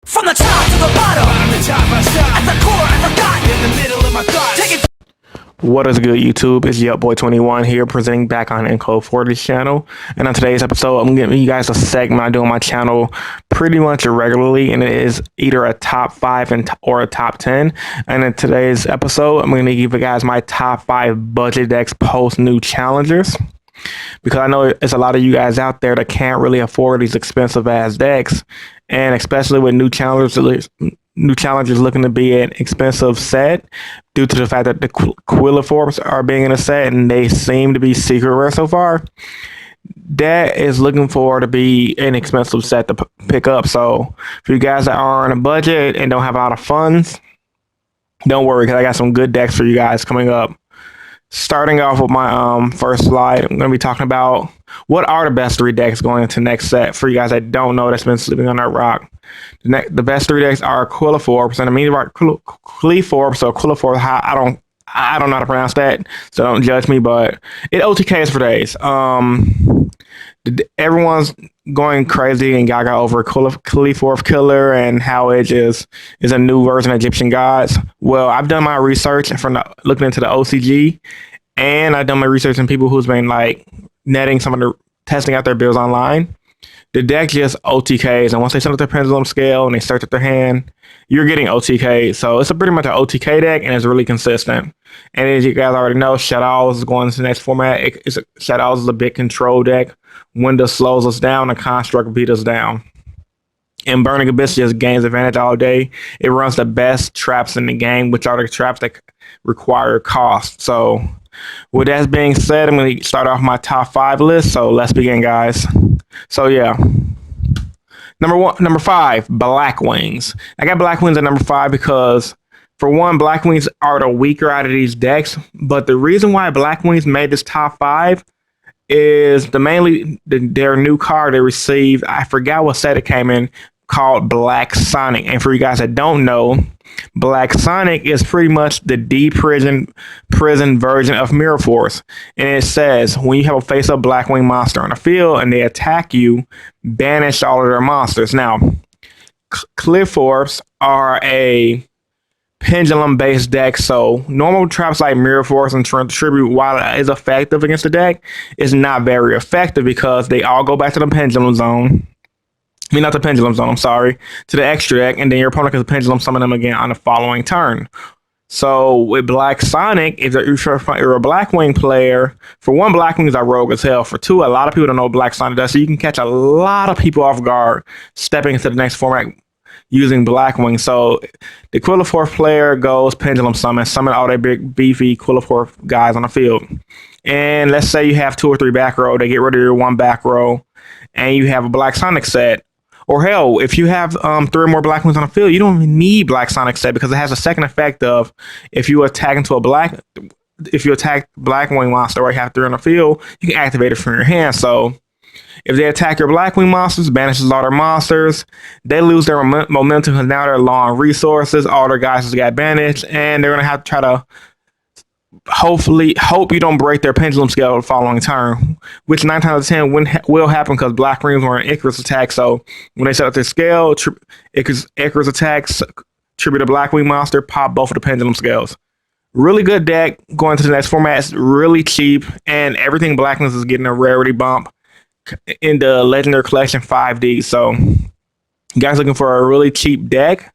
From the top to the bottom, at the core, I forgot, in the middle of my thoughts. Take it. What is good, YouTube? It's Boy21 here, presenting back on Encode40's channel. And on today's episode, I'm giving you guys a segment I do on my channel pretty much regularly, and it is either a top 5 or a top 10. And in today's episode, I'm going to give you guys my top 5 budget decks post new challengers, because I know there's a lot of you guys out there that can't really afford these expensive ass decks, and especially with new challengers looking to be an expensive set due to the fact that the Quilliforms are being in a set and they seem to be secret rare so far. That is looking for to be an expensive set to pick up. So for you guys that are on a budget and don't have a lot of funds, don't worry, because I got some good decks for you guys coming up. Starting off with my first slide, I'm going to be talking about what are the best 3 decks going into next set. For you guys that don't know, that's been sleeping on that rock. The best 3 decks are Quilliforms, and I mean Quilliforms, so Quilliforms. I don't know how to pronounce that, so don't judge me. But it OTKs for days. Everyone's going crazy and gaga over Quilliform Killer and how it is a new version of Egyptian Gods. Well, I've done my research from looking into the OCG, and I've done my research on people who's been like netting some of the testing out their builds online. The deck just OTKs, and once they set up their pendulum scale and they search up their hand, you're getting OTK. So it's pretty much an OTK deck, and it's really consistent. And as you guys already know, Shadows is going to the next format. Shadows is a big control deck. Window slows us down, and Construct beat us down. And Burning Abyss just gains advantage all day. It runs the best traps in the game, which are the traps that require cost. So with that being said, I'm going to start off my top 5 list. So let's begin, guys. So yeah, number 5, Black Wings. I got Black Wings at number 5 because, for one, Black Wings are the weaker out of these decks. But the reason why Black Wings made this top 5 is their new card they received. I forgot what set it came in, called Black Sonic. And for you guys that don't know, Black Sonic is pretty much the prison version of Mirror Force. And it says, when you have a face-up Blackwing monster on the field and they attack you, banish all of their monsters. Now, Quilliforms are a pendulum-based deck, so normal traps like Mirror Force and Tribute, while it is effective against the deck, is not very effective because they all go back to the pendulum zone. I mean, not the pendulum zone, I'm sorry, to the extra deck, and then your opponent can pendulum summon them again on the following turn. So with Black Sonic, if you're a Blackwing player, for one, Blackwings are rogue as hell. For two, a lot of people don't know what Black Sonic does, so you can catch a lot of people off guard stepping into the next format using Blackwing. So the Quilliform player goes pendulum summon all their big beefy Quilliform guys on the field. And let's say you have 2 or 3 back row, they get rid of your 1 back row, and you have a Black Sonic set. Or hell, if you have 3 or more Black Wings on the field, you don't even need Black Sonic set, because it has a second effect of if you attack Blackwing monster or you have 3 on the field, you can activate it from your hand. So if they attack your Blackwing monsters, banishes all their monsters, they lose their momentum because now they're low on resources. All their guys just got banished, and they're gonna have to try to hope you don't break their pendulum scale the following turn, which 9 times out of 10 will happen because Black Wings were an Icarus attack. So when they set up their scale, Icarus attacks, tribute a Blackwing monster, pop both of the pendulum scales. Really good deck going to the next format. It's really cheap, and everything Black Wings is getting a rarity bump in the Legendary Collection 5D. So you guys looking for a really cheap deck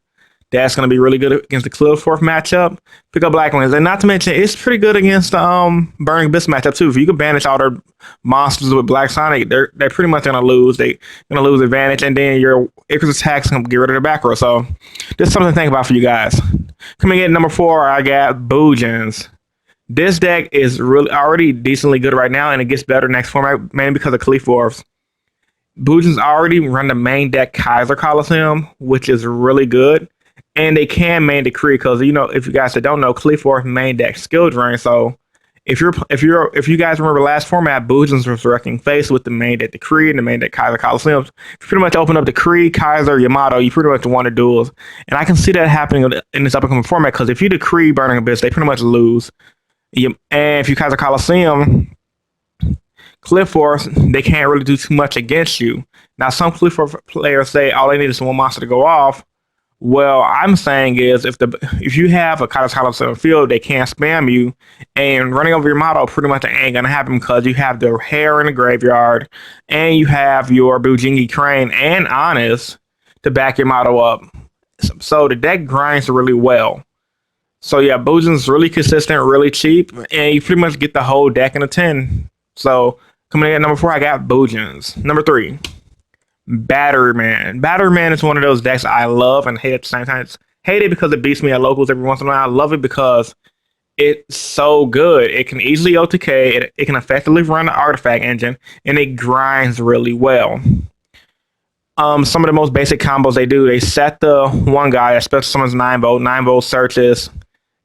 that's going to be really good against the Quilliform matchup, pick up Black Wings. And not to mention, it's pretty good against the Burning Abyss matchup too. If you can banish all their monsters with Black Sonic, they're pretty much going to lose. They're going to lose advantage, and then your Icarus attacks can get rid of the back row. So just something to think about for you guys. Coming in at number 4, I got Boojums. This deck is really already decently good right now, and it gets better next format, mainly because of Quilliforms. Boojums already run the main deck Kaiser Coliseum, which is really good. And they can main Decree, because, you know, if you guys that don't know, Quilliform main deck skill drain. So if you guys remember last format, Boojums was wrecking face with the main deck Decree and the main deck Kaiser Coliseum. If you pretty much open up Decree, Kaiser, Yamato, you pretty much won the duels. And I can see that happening in this upcoming format, because if you Decree Burning Abyss, they pretty much lose. And if you Kaiser Coliseum, Quilliforms, they can't really do too much against you. Now, some Quilliform players say all they need is one monster to go off, Well, I'm saying is if you have a Katasaurus on the field, they can't spam you, and running over your model pretty much ain't gonna happen because you have the hair in the graveyard, and you have your Bujingi Crane and Honest to back your model up. So the deck grinds really well. So yeah, Boojum's really consistent, really cheap, and you pretty much get the whole deck in a 10. So coming in at number 4, I got Boojum's. Number 3. Batterman. Batterman is one of those decks I love and hate at the same time. Hate it because it beats me at locals every once in a while. I love it because it's so good. It can easily OTK. It can effectively run the artifact engine, and it grinds really well. Some of the most basic combos they do, they set the one guy, especially someone's 9-volt. 9-volt searches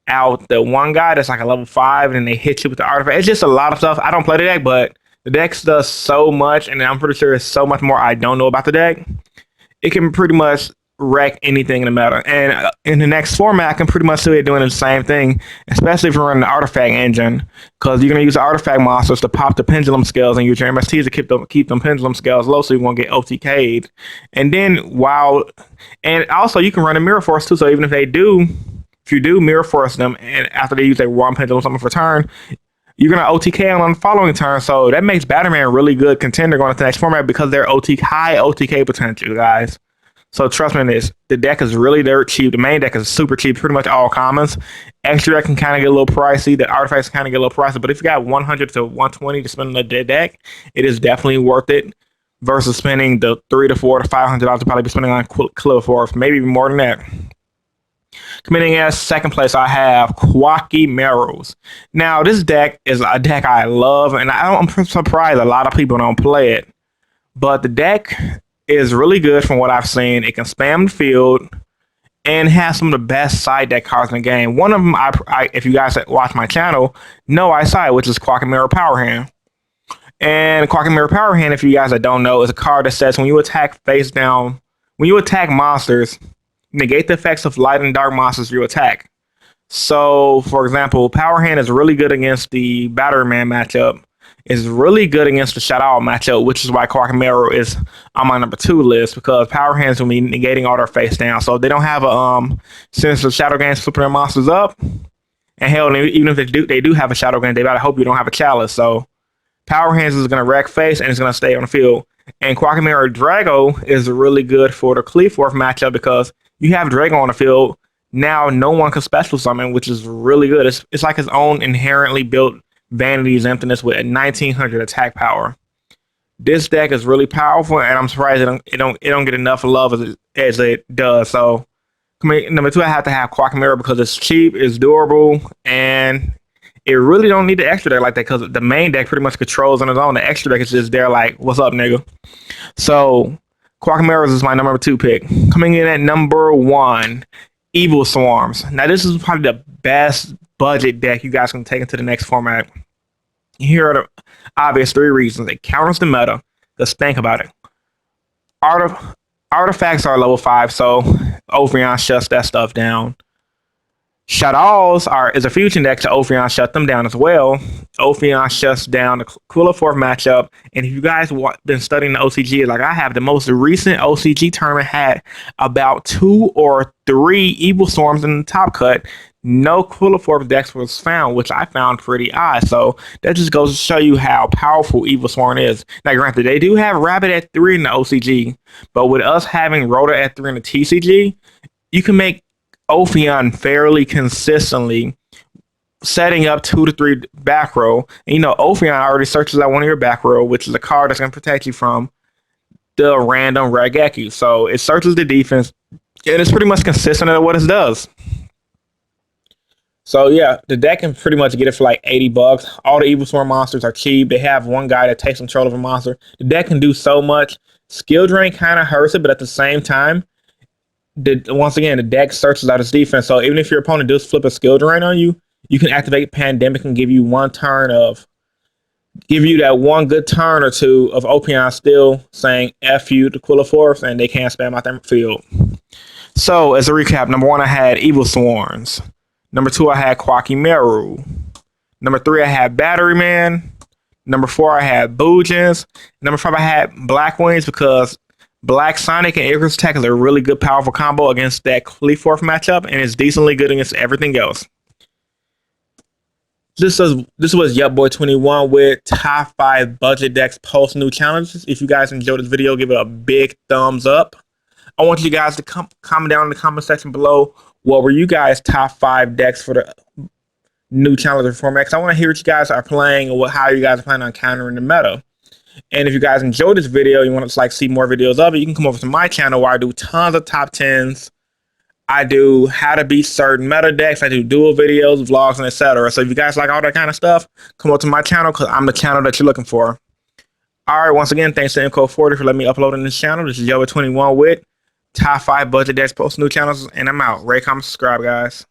out the one guy that's like a level 5, and then they hit you with the artifact. It's just a lot of stuff. I don't play the deck, but the deck does so much, and I'm pretty sure there's so much more I don't know about the deck. It can pretty much wreck anything in the meta. And in the next format, I can pretty much see it doing the same thing, especially if you're running the artifact engine, because you're going to use the artifact monsters to pop the pendulum scales and use your MSTs to keep them pendulum scales low so you won't get OTK'd. And then and also you can run a Mirror Force too, so even if you do Mirror Force them, and after they use their one pendulum something for turn, you're going to OTK on the following turn. So that makes Batterman a really good contender going to the next format because they're high OTK potential, guys. So trust me on this. The deck is really dirt cheap. The main deck is super cheap, pretty much all commons. Extra deck can kind of get a little pricey. The artifacts kind of get a little pricey. But if you got 100 to 120 to spend on the deck, it is definitely worth it versus spending the $300 to $400 to $500 to probably be spending on Cliff, maybe even more than that. Coming in as second place, I have Kwakye. Now, this deck is a deck I love, and I'm surprised a lot of people don't play it. But the deck is really good from what I've seen. It can spam the field and has some of the best side deck cards in the game. One of them, if you guys watch my channel, know I side, which is Kwakye Power Hand. And Kwakye Power Hand, if you guys that don't know, is a card that says when you attack face down, when you attack monsters, negate the effects of light and dark monsters you attack. So, for example, Power Hand is really good against the Batterman matchup. It's really good against the Shadow matchup, which is why Kwakye is on my number 2 list, because Power Hands will be negating all their face down. So if they don't have since the Shadow Games flipping their monsters up, and hell, even if they do have a Shadow Game, they gotta hope you don't have a Chalice. So Power Hands is gonna wreck face and it's gonna stay on the field. And Kwakye Drago is really good for the Cleaforth matchup because you have Drago on the field. Now no one can special summon, which is really good. It's like his own inherently built Vanity's Emptiness with a 1900 attack power. This deck is really powerful, and I'm surprised it don't get enough love as it does. So, number 2, I have to have Kwakye because it's cheap, it's durable, and it really don't need the extra deck like that because the main deck pretty much controls on its own. The extra deck is just there like, what's up, nigga? So, Kwakye is my number 2 pick. Coming in at number 1, Evil Swarms. Now, this is probably the best budget deck you guys can take into the next format. Here are the obvious 3 reasons. It counters the meta. Just think about it. Artifacts are level 5, so Ophion shuts that stuff down. Shadows is a fusion deck, so Ophion shut them down as well. Ophion shuts down the Cliff matchup. And if you guys been studying the OCG like I have, the most recent OCG tournament had about 2 or 3 Evil Storms in the top cut. No Cliff decks was found, which I found pretty odd. So that just goes to show you how powerful Evil Swarm is. Now, granted, they do have Rabbit at 3 in the OCG, but with us having Rotor at 3 in the TCG, you can make Ophion fairly consistently, setting up 2 to 3 back row. And you know, Ophion already searches out one of your back row, which is a card that's going to protect you from the random Raigeki. So it searches the defense, and it's pretty much consistent at what it does. So yeah, the deck can pretty much get it for like $80. All the Evil Swarm monsters are cheap. They have one guy that takes control of a monster. The deck can do so much. Skill drain kind of hurts it, but at the same time, once again, the deck searches out its defense. So even if your opponent does flip a skill drain on you, you can activate Pandemic and give you that one good turn or two of Ophion still saying F you to Quilliforth, and they can't spam out their field. So as a recap, number 1, I had Evil Swarms. Number 2, I had Kwakye. Number 3, I had Batterman. Number 4, I had Boojums. Number 5, I had Black Wings because Black Sonic and Icarus Attack is a really good, powerful combo against that Qliphorth matchup, and it's decently good against everything else. This was Yugioh21 with top 5 budget decks post new challenges. If you guys enjoyed this video, give it a big thumbs up. I want you guys to comment down in the comment section below what were you guys' top 5 decks for the new challenger format. I want to hear what you guys are playing and how you guys are planning on countering the meta. And if you guys enjoyed this video, you want to like see more videos of it, you can come over to my channel where I do tons of top 10s. I do how to beat certain meta decks. I do duel videos, vlogs, and etc. So if you guys like all that kind of stuff, come over to my channel because I'm the channel that you're looking for. All right, once again, thanks to MCode40 for letting me upload on this channel. This is Yugioh21 with top 5 budget decks post new channels, and I'm out. Rate, comment, subscribe, guys.